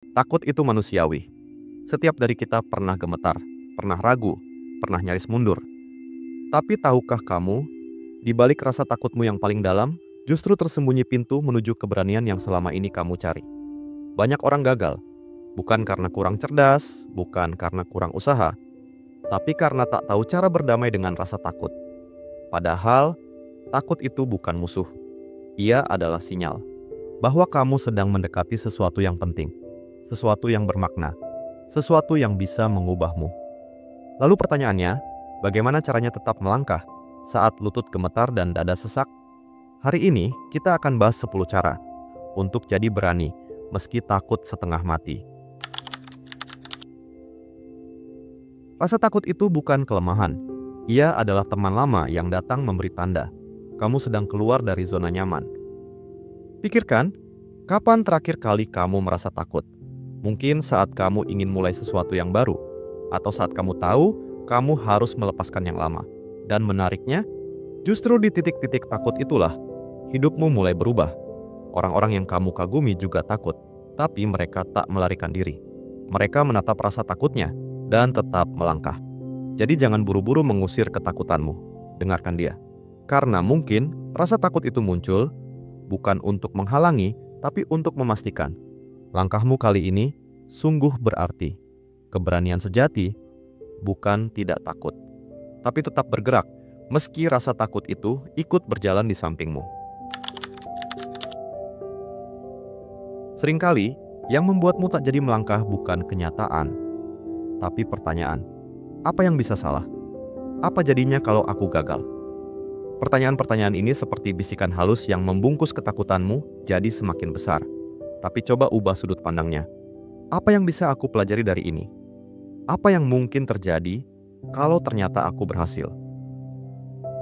Takut itu manusiawi. Setiap dari kita pernah gemetar, pernah ragu, pernah nyaris mundur. Tapi tahukah kamu, di balik rasa takutmu yang paling dalam, justru tersembunyi pintu menuju keberanian yang selama ini kamu cari. Banyak orang gagal, bukan karena kurang cerdas, bukan karena kurang usaha, tapi karena tak tahu cara berdamai dengan rasa takut. Padahal, takut itu bukan musuh. Ia adalah sinyal bahwa kamu sedang mendekati sesuatu yang penting, sesuatu yang bermakna, sesuatu yang bisa mengubahmu. Lalu pertanyaannya, bagaimana caranya tetap melangkah saat lutut gemetar dan dada sesak? Hari ini kita akan bahas 10 cara untuk jadi berani meski takut setengah mati. Rasa takut itu bukan kelemahan. Ia adalah teman lama yang datang memberi tanda kamu sedang keluar dari zona nyaman. Pikirkan, kapan terakhir kali kamu merasa takut? Mungkin saat kamu ingin mulai sesuatu yang baru, atau saat kamu tahu kamu harus melepaskan yang lama. Dan menariknya, justru di titik-titik takut itulah hidupmu mulai berubah. Orang-orang yang kamu kagumi juga takut, tapi mereka tak melarikan diri. Mereka menatap rasa takutnya dan tetap melangkah. Jadi jangan buru-buru mengusir ketakutanmu. Dengarkan dia. Karena mungkin rasa takut itu muncul bukan untuk menghalangi, tapi untuk memastikan langkahmu kali ini sungguh berarti. Keberanian sejati bukan tidak takut, tapi tetap bergerak meski rasa takut itu ikut berjalan di sampingmu. Seringkali yang membuatmu tak jadi melangkah bukan kenyataan, tapi pertanyaan. Apa yang bisa salah? Apa jadinya kalau aku gagal? Pertanyaan-pertanyaan ini seperti bisikan halus yang membungkus ketakutanmu jadi semakin besar. Tapi coba ubah sudut pandangnya. Apa yang bisa aku pelajari dari ini? Apa yang mungkin terjadi kalau ternyata aku berhasil?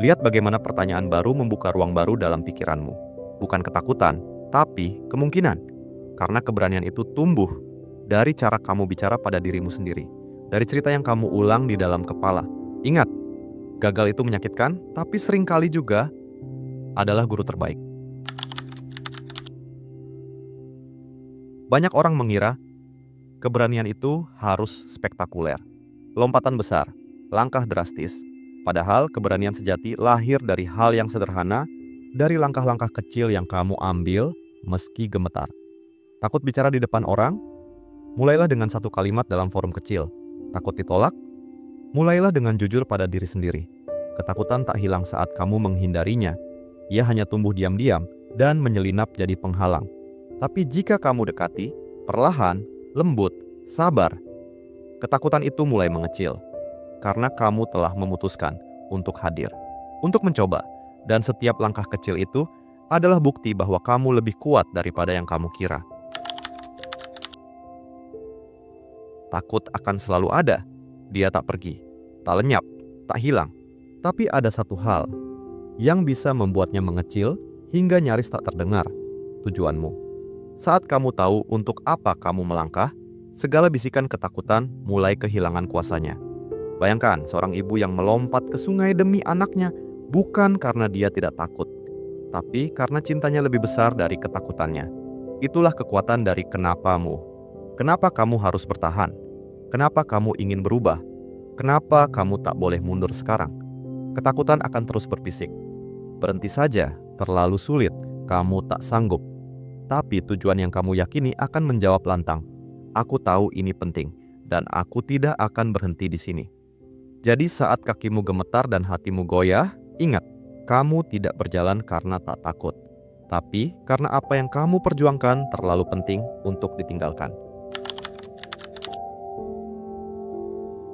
Lihat bagaimana pertanyaan baru membuka ruang baru dalam pikiranmu. Bukan ketakutan, tapi kemungkinan. Karena keberanian itu tumbuh dari cara kamu bicara pada dirimu sendiri. Dari cerita yang kamu ulang di dalam kepala. Ingat, gagal itu menyakitkan, tapi seringkali juga adalah guru terbaik. Banyak orang mengira keberanian itu harus spektakuler, lompatan besar, langkah drastis. Padahal keberanian sejati lahir dari hal yang sederhana, dari langkah-langkah kecil yang kamu ambil meski gemetar. Takut bicara di depan orang? Mulailah dengan satu kalimat dalam forum kecil. Takut ditolak? Mulailah dengan jujur pada diri sendiri. Ketakutan tak hilang saat kamu menghindarinya. Ia hanya tumbuh diam-diam dan menyelinap jadi penghalang. Tapi jika kamu dekati, perlahan, lembut, sabar, ketakutan itu mulai mengecil. Karena kamu telah memutuskan untuk hadir, untuk mencoba. Dan setiap langkah kecil itu adalah bukti bahwa kamu lebih kuat daripada yang kamu kira. Takut akan selalu ada. Dia tak pergi, tak lenyap, tak hilang. Tapi ada satu hal yang bisa membuatnya mengecil hingga nyaris tak terdengar, tujuanmu. Saat kamu tahu untuk apa kamu melangkah, segala bisikan ketakutan mulai kehilangan kuasanya. Bayangkan seorang ibu yang melompat ke sungai demi anaknya, bukan karena dia tidak takut, tapi karena cintanya lebih besar dari ketakutannya. Itulah kekuatan dari kenapamu. Kenapa kamu harus bertahan? Kenapa kamu ingin berubah? Kenapa kamu tak boleh mundur sekarang? Ketakutan akan terus berbisik. Berhenti saja, terlalu sulit, kamu tak sanggup. Tapi tujuan yang kamu yakini akan menjawab lantang. Aku tahu ini penting, dan aku tidak akan berhenti di sini. Jadi saat kakimu gemetar dan hatimu goyah, ingat, kamu tidak berjalan karena tak takut. Tapi karena apa yang kamu perjuangkan terlalu penting untuk ditinggalkan.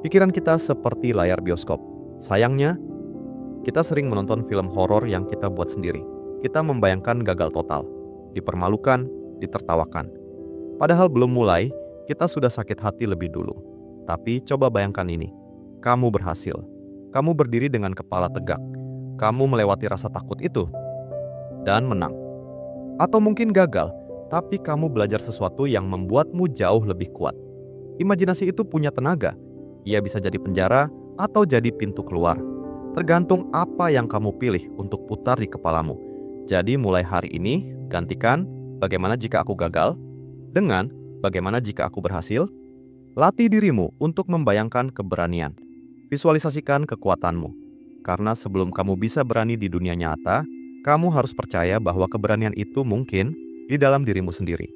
Pikiran kita seperti layar bioskop. Sayangnya, kita sering menonton film horor yang kita buat sendiri. Kita membayangkan gagal total, dipermalukan, ditertawakan. Padahal belum mulai, kita sudah sakit hati lebih dulu. Tapi coba bayangkan ini. Kamu berhasil. Kamu berdiri dengan kepala tegak. Kamu melewati rasa takut itu dan menang. Atau mungkin gagal, tapi kamu belajar sesuatu yang membuatmu jauh lebih kuat. Imajinasi itu punya tenaga. Ia bisa jadi penjara atau jadi pintu keluar. Tergantung apa yang kamu pilih untuk putar di kepalamu. Jadi mulai hari ini, gantikan bagaimana jika aku gagal dengan bagaimana jika aku berhasil? Latih dirimu untuk membayangkan keberanian. Visualisasikan kekuatanmu. Karena sebelum kamu bisa berani di dunia nyata, kamu harus percaya bahwa keberanian itu mungkin di dalam dirimu sendiri.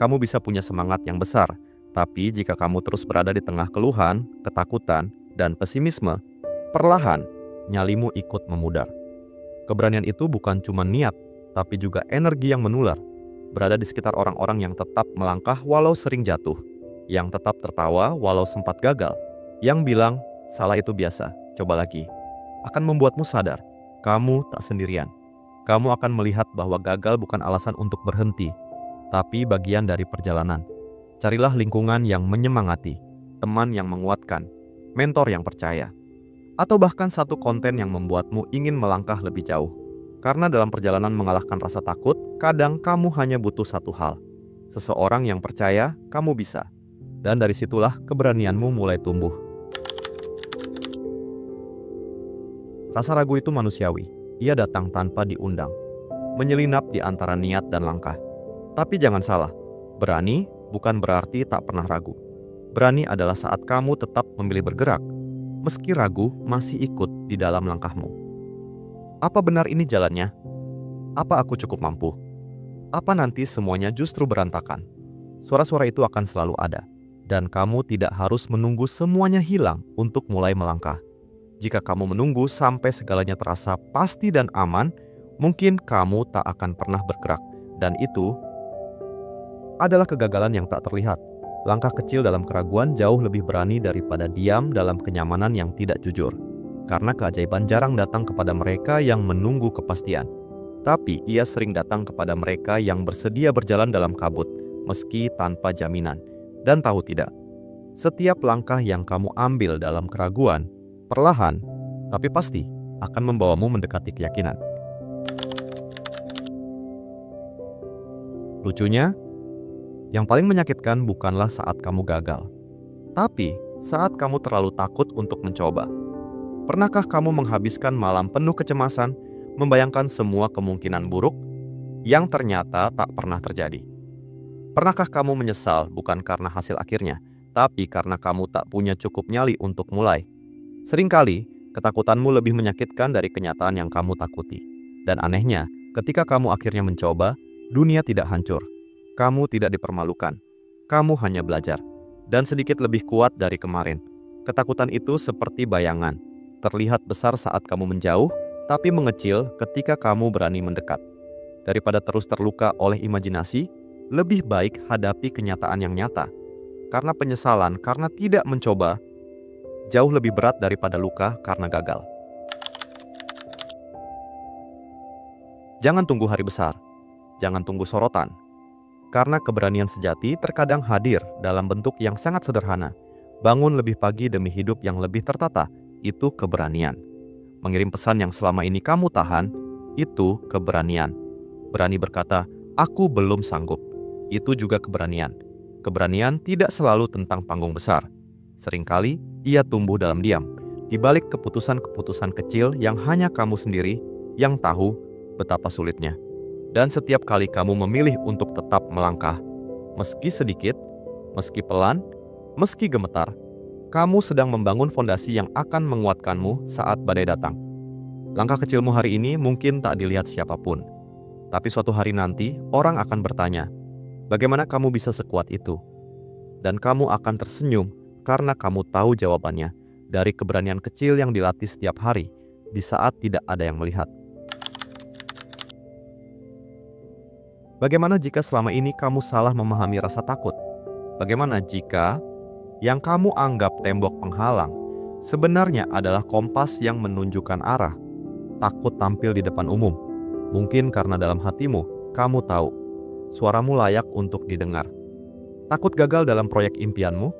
Kamu bisa punya semangat yang besar, tapi jika kamu terus berada di tengah keluhan, ketakutan, dan pesimisme, perlahan nyalimu ikut memudar. Keberanian itu bukan cuma niat, tapi juga energi yang menular. Berada di sekitar orang-orang yang tetap melangkah walau sering jatuh, yang tetap tertawa walau sempat gagal, yang bilang, salah itu biasa, coba lagi. Akan membuatmu sadar, kamu tak sendirian. Kamu akan melihat bahwa gagal bukan alasan untuk berhenti, tapi bagian dari perjalanan. Carilah lingkungan yang menyemangati, teman yang menguatkan, mentor yang percaya, atau bahkan satu konten yang membuatmu ingin melangkah lebih jauh. Karena dalam perjalanan mengalahkan rasa takut, kadang kamu hanya butuh satu hal. Seseorang yang percaya kamu bisa. Dan dari situlah keberanianmu mulai tumbuh. Rasa ragu itu manusiawi. Ia datang tanpa diundang, menyelinap di antara niat dan langkah. Tapi jangan salah, berani bukan berarti tak pernah ragu. Berani adalah saat kamu tetap memilih bergerak, meski ragu masih ikut di dalam langkahmu. Apa benar ini jalannya? Apa aku cukup mampu? Apa nanti semuanya justru berantakan? Suara-suara itu akan selalu ada, dan kamu tidak harus menunggu semuanya hilang untuk mulai melangkah. Jika kamu menunggu sampai segalanya terasa pasti dan aman, mungkin kamu tak akan pernah bergerak, dan itu adalah kegagalan yang tak terlihat. Langkah kecil dalam keraguan jauh lebih berani daripada diam dalam kenyamanan yang tidak jujur. Karena keajaiban jarang datang kepada mereka yang menunggu kepastian. Tapi ia sering datang kepada mereka yang bersedia berjalan dalam kabut, meski tanpa jaminan. Dan tahu tidak, setiap langkah yang kamu ambil dalam keraguan, perlahan tapi pasti akan membawamu mendekati keyakinan. Lucunya, yang paling menyakitkan bukanlah saat kamu gagal, tapi saat kamu terlalu takut untuk mencoba. Pernahkah kamu menghabiskan malam penuh kecemasan, membayangkan semua kemungkinan buruk yang ternyata tak pernah terjadi? Pernahkah kamu menyesal bukan karena hasil akhirnya, tapi karena kamu tak punya cukup nyali untuk mulai? Seringkali, ketakutanmu lebih menyakitkan dari kenyataan yang kamu takuti. Dan anehnya, ketika kamu akhirnya mencoba, dunia tidak hancur. Kamu tidak dipermalukan. Kamu hanya belajar. Dan sedikit lebih kuat dari kemarin. Ketakutan itu seperti bayangan. Terlihat besar saat kamu menjauh, tapi mengecil ketika kamu berani mendekat. Daripada terus terluka oleh imajinasi, lebih baik hadapi kenyataan yang nyata. Karena penyesalan karena tidak mencoba, jauh lebih berat daripada luka karena gagal. Jangan tunggu hari besar. Jangan tunggu sorotan. Karena keberanian sejati terkadang hadir dalam bentuk yang sangat sederhana. Bangun lebih pagi demi hidup yang lebih tertata, itu keberanian. Mengirim pesan yang selama ini kamu tahan, itu keberanian. Berani berkata, aku belum sanggup. Itu juga keberanian. Keberanian tidak selalu tentang panggung besar. Seringkali ia tumbuh dalam diam, di balik keputusan-keputusan kecil yang hanya kamu sendiri yang tahu betapa sulitnya. Dan setiap kali kamu memilih untuk tetap melangkah, meski sedikit, meski pelan, meski gemetar, kamu sedang membangun fondasi yang akan menguatkanmu saat badai datang. Langkah kecilmu hari ini mungkin tak dilihat siapapun, tapi suatu hari nanti orang akan bertanya, bagaimana kamu bisa sekuat itu? Dan kamu akan tersenyum karena kamu tahu jawabannya dari keberanian kecil yang dilatih setiap hari di saat tidak ada yang melihat. Bagaimana jika selama ini kamu salah memahami rasa takut? Bagaimana jika yang kamu anggap tembok penghalang sebenarnya adalah kompas yang menunjukkan arah? Takut tampil di depan umum, mungkin karena dalam hatimu kamu tahu suaramu layak untuk didengar. Takut gagal dalam proyek impianmu?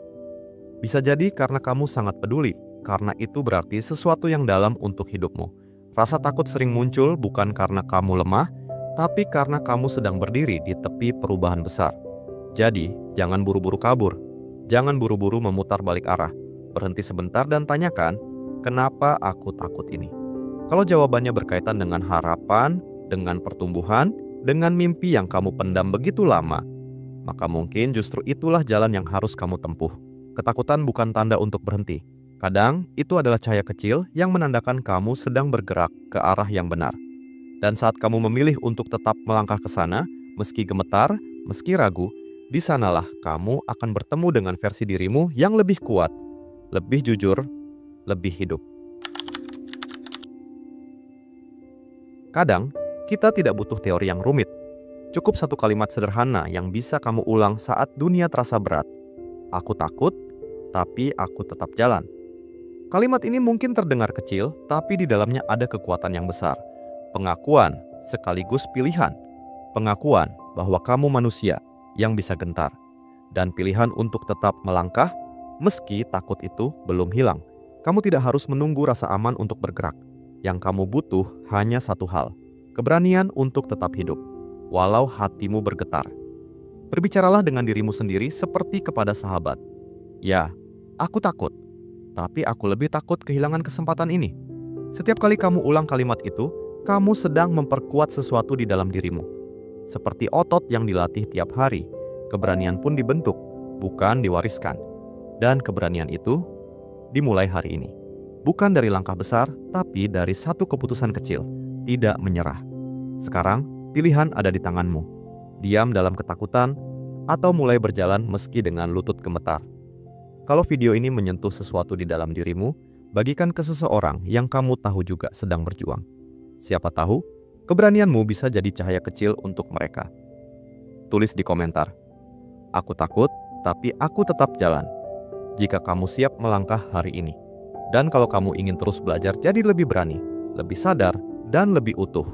Bisa jadi karena kamu sangat peduli, karena itu berarti sesuatu yang dalam untuk hidupmu. Rasa takut sering muncul bukan karena kamu lemah, tapi karena kamu sedang berdiri di tepi perubahan besar. Jadi, jangan buru-buru kabur. Jangan buru-buru memutar balik arah. Berhenti sebentar dan tanyakan, kenapa aku takut ini? Kalau jawabannya berkaitan dengan harapan, dengan pertumbuhan, dengan mimpi yang kamu pendam begitu lama, maka mungkin justru itulah jalan yang harus kamu tempuh. Ketakutan bukan tanda untuk berhenti. Kadang itu adalah cahaya kecil yang menandakan kamu sedang bergerak ke arah yang benar. Dan saat kamu memilih untuk tetap melangkah ke sana, meski gemetar, meski ragu, di sanalah kamu akan bertemu dengan versi dirimu yang lebih kuat, lebih jujur, lebih hidup. Kadang, kita tidak butuh teori yang rumit. Cukup satu kalimat sederhana yang bisa kamu ulang saat dunia terasa berat. Aku takut, tapi aku tetap jalan. Kalimat ini mungkin terdengar kecil, tapi di dalamnya ada kekuatan yang besar. Pengakuan sekaligus pilihan. Pengakuan bahwa kamu manusia yang bisa gentar. Dan pilihan untuk tetap melangkah, meski takut itu belum hilang. Kamu tidak harus menunggu rasa aman untuk bergerak. Yang kamu butuh hanya satu hal, keberanian untuk tetap hidup, walau hatimu bergetar. Berbicaralah dengan dirimu sendiri seperti kepada sahabat. Ya, aku takut, tapi aku lebih takut kehilangan kesempatan ini. Setiap kali kamu ulang kalimat itu, kamu sedang memperkuat sesuatu di dalam dirimu. Seperti otot yang dilatih tiap hari, keberanian pun dibentuk, bukan diwariskan. Dan keberanian itu dimulai hari ini. Bukan dari langkah besar, tapi dari satu keputusan kecil, tidak menyerah. Sekarang, pilihan ada di tanganmu. Diam dalam ketakutan, atau mulai berjalan meski dengan lutut gemetar. Kalau video ini menyentuh sesuatu di dalam dirimu, bagikan ke seseorang yang kamu tahu juga sedang berjuang. Siapa tahu, keberanianmu bisa jadi cahaya kecil untuk mereka. Tulis di komentar, "Aku takut, tapi aku tetap jalan." Jika kamu siap melangkah hari ini. Dan kalau kamu ingin terus belajar jadi lebih berani, lebih sadar, dan lebih utuh,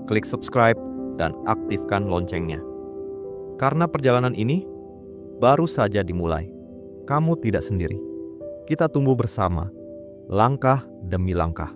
klik subscribe dan aktifkan loncengnya. Karena perjalanan ini baru saja dimulai. Kamu tidak sendiri. Kita tumbuh bersama, langkah demi langkah.